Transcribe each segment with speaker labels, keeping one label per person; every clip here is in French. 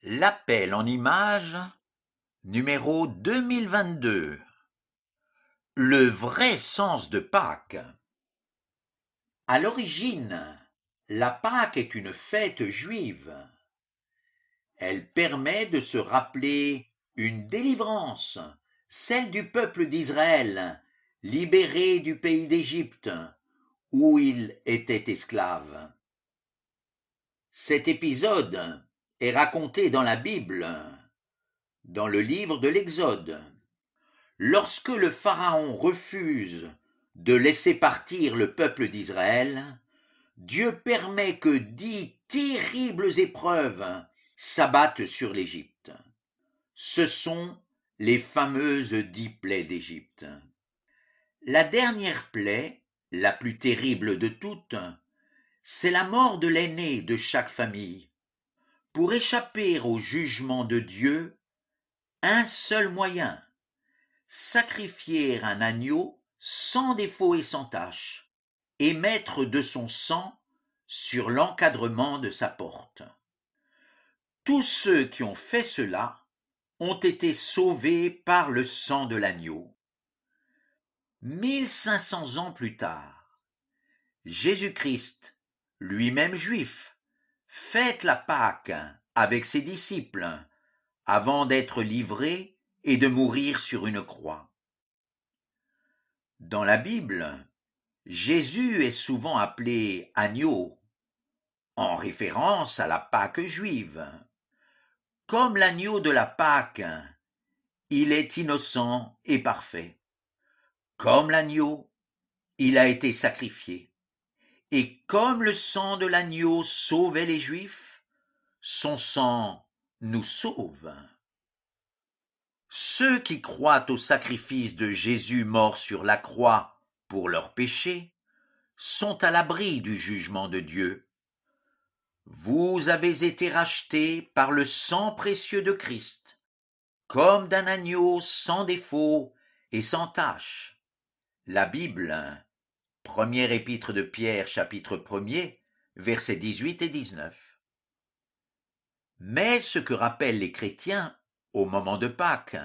Speaker 1: L'appel en images numéro 2022. Le vrai sens de Pâques. À l'origine, la Pâques est une fête juive. Elle permet de se rappeler une délivrance, celle du peuple d'Israël, libéré du pays d'Égypte, où il était esclave. Cet épisode est raconté dans la Bible, dans le livre de l'Exode. Lorsque le Pharaon refuse de laisser partir le peuple d'Israël, Dieu permet que 10 terribles épreuves s'abattent sur l'Égypte. Ce sont les fameuses 10 plaies d'Égypte. La dernière plaie, la plus terrible de toutes, c'est la mort de l'aîné de chaque famille. Pour échapper au jugement de Dieu, un seul moyen: sacrifier un agneau sans défaut et sans tache, et mettre de son sang sur l'encadrement de sa porte. Tous ceux qui ont fait cela ont été sauvés par le sang de l'agneau. 1500 ans plus tard, Jésus-Christ, lui-même juif, fête la Pâque avec ses disciples avant d'être livré et de mourir sur une croix. Dans la Bible, Jésus est souvent appelé agneau, en référence à la Pâque juive. Comme l'agneau de la Pâque, il est innocent et parfait. Comme l'agneau, il a été sacrifié. Et comme le sang de l'agneau sauvait les Juifs, son sang nous sauve. Ceux qui croient au sacrifice de Jésus mort sur la croix pour leurs péchés sont à l'abri du jugement de Dieu. Vous avez été rachetés par le sang précieux de Christ, comme d'un agneau sans défaut et sans tache. La Bible, première épître de Pierre, chapitre 1er, versets 18 et 19. Mais ce que rappellent les chrétiens au moment de Pâques,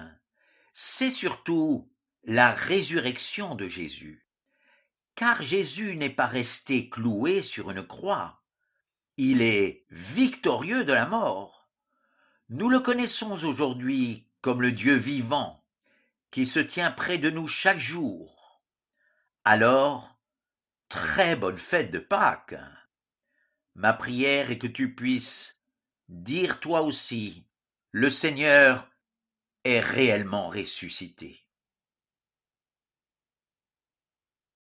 Speaker 1: c'est surtout la résurrection de Jésus. Car Jésus n'est pas resté cloué sur une croix. Il est victorieux de la mort. Nous le connaissons aujourd'hui comme le Dieu vivant, qui se tient près de nous chaque jour. Alors, très bonne fête de Pâques. Ma prière est que tu puisses dire toi aussi, le Seigneur est réellement ressuscité.